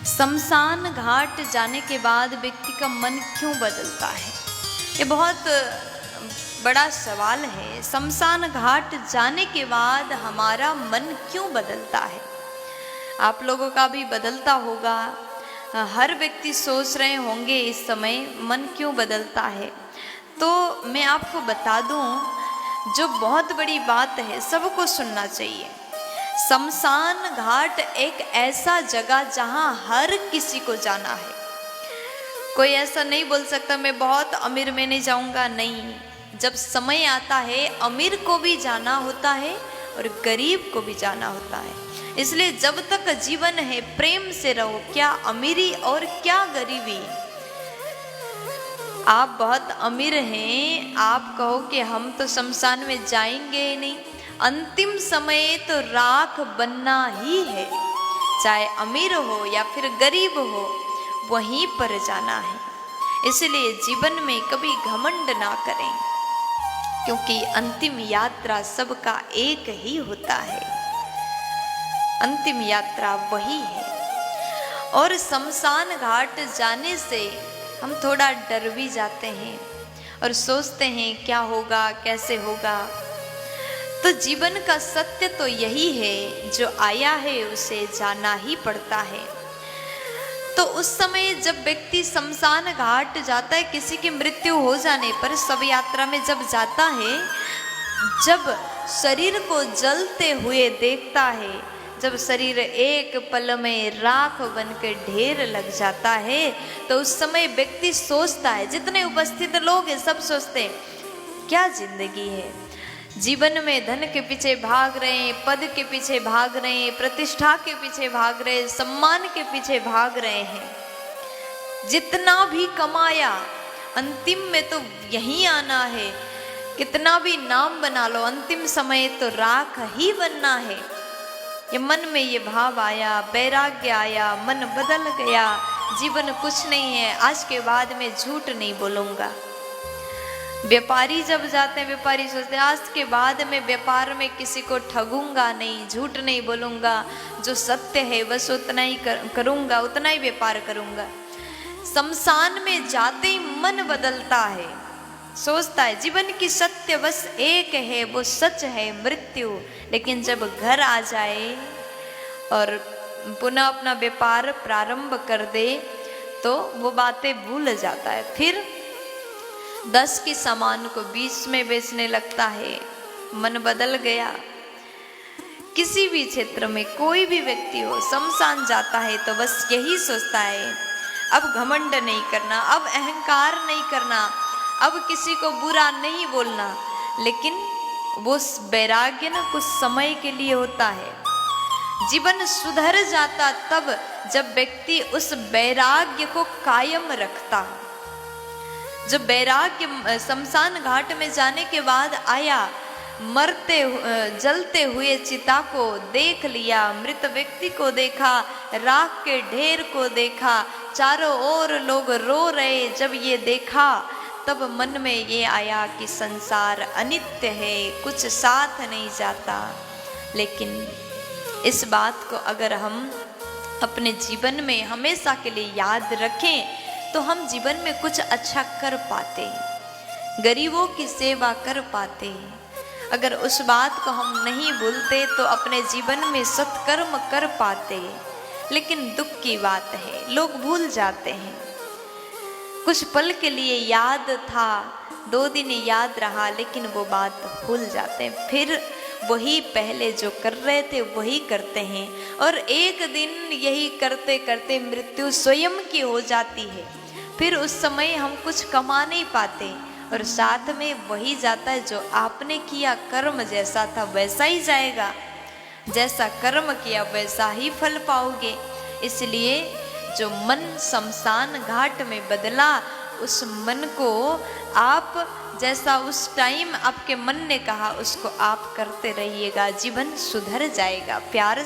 शमशान घाट जाने के बाद व्यक्ति का मन क्यों बदलता है? ये बहुत बड़ा सवाल है। शमशान घाट जाने के बाद हमारा मन क्यों बदलता है? आप लोगों का भी बदलता होगा। हर व्यक्ति सोच रहे होंगे इस समय मन क्यों बदलता है। तो मैं आपको बता दूं, जो बहुत बड़ी बात है सबको सुनना चाहिए। शमशान घाट एक ऐसा जगह जहां हर किसी को जाना है। कोई ऐसा नहीं बोल सकता मैं बहुत अमीर में नहीं जाऊंगा, नहीं। जब समय आता है अमीर को भी जाना होता है और गरीब को भी जाना होता है। इसलिए जब तक जीवन है प्रेम से रहो, क्या अमीरी और क्या गरीबी। आप बहुत अमीर हैं, आप कहो कि हम तो शमशान में जाएंगे ही नहीं। अंतिम समय तो राख बनना ही है, चाहे अमीर हो या फिर गरीब हो, वहीं पर जाना है। इसलिए जीवन में कभी घमंड ना करें, क्योंकि अंतिम यात्रा सबका एक ही होता है। अंतिम यात्रा वही है। और शमशान घाट जाने से हम थोड़ा डर भी जाते हैं और सोचते हैं क्या होगा, कैसे होगा। तो जीवन का सत्य तो यही है, जो आया है उसे जाना ही पड़ता है। तो उस समय जब व्यक्ति शमशान घाट जाता है, किसी की मृत्यु हो जाने पर शव यात्रा में जब जाता है, जब शरीर को जलते हुए देखता है, जब शरीर एक पल में राख बनकर ढेर लग जाता है, तो उस समय व्यक्ति सोचता है, जितने उपस्थित लोग हैं सब सोचते हैं क्या जिंदगी है। जीवन में धन के पीछे भाग रहे हैं, पद के पीछे भाग रहे हैं, प्रतिष्ठा के पीछे भाग रहे हैं, सम्मान के पीछे भाग रहे हैं। जितना भी कमाया अंतिम में तो यहीं आना है। कितना भी नाम बना लो, अंतिम समय तो राख ही बनना है। ये मन में ये भाव आया, वैराग्य आया, मन बदल गया, जीवन कुछ नहीं है, आज के बाद मैं झूठ नहीं बोलूंगा। व्यापारी जब जाते हैं, व्यापारी सोचते हैं आज के बाद मैं व्यापार में किसी को ठगूंगा नहीं, झूठ नहीं बोलूंगा, जो सत्य है बस उतना ही करूंगा, उतना ही व्यापार करूंगा। शमशान में जाते ही मन बदलता है, सोचता है जीवन की सत्य बस एक है, वो सच है मृत्यु। लेकिन जब घर आ जाए और पुनः अपना व्यापार प्रारंभ कर दे तो वो बातें भूल जाता है। फिर 10 की सामान को 20 में बेचने लगता है। मन बदल गया। किसी भी क्षेत्र में कोई भी व्यक्ति हो, शमशान जाता है तो बस यही सोचता है अब घमंड नहीं करना, अब अहंकार नहीं करना, अब किसी को बुरा नहीं बोलना। लेकिन वो वैराग्य ना कुछ समय के लिए होता है। जीवन सुधर जाता तब जब व्यक्ति उस वैराग्य को कायम रखता। जब वैराग्य शमशान घाट में जाने के बाद आया, मरते जलते हुए चिता को देख लिया, मृत व्यक्ति को देखा, राख के ढेर को देखा, चारों ओर लोग रो रहे, जब ये देखा तब मन में ये आया कि संसार अनित्य है, कुछ साथ नहीं जाता। लेकिन इस बात को अगर हम अपने जीवन में हमेशा के लिए याद रखें तो हम जीवन में कुछ अच्छा कर पाते, गरीबों की सेवा कर पाते। अगर उस बात को हम नहीं भूलते तो अपने जीवन में सत्कर्म कर पाते। लेकिन दुख की बात है, लोग भूल जाते हैं। कुछ पल के लिए याद था, 2 दिन याद रहा, लेकिन वो बात भूल जाते हैं। फिर वही पहले जो कर रहे थे वही करते हैं, और एक दिन यही करते करते मृत्यु स्वयं की हो जाती है। फिर उस समय हम कुछ कमा नहीं पाते, और साथ में वही जाता है जो आपने किया। कर्म जैसा था वैसा ही जाएगा, जैसा कर्म किया वैसा ही फल पाओगे। इसलिए जो मन शमशान घाट में बदला, उस मन को आप जैसा उस टाइम आपके मन ने कहा उसको आप करते रहिएगा, जीवन सुधर जाएगा। प्यार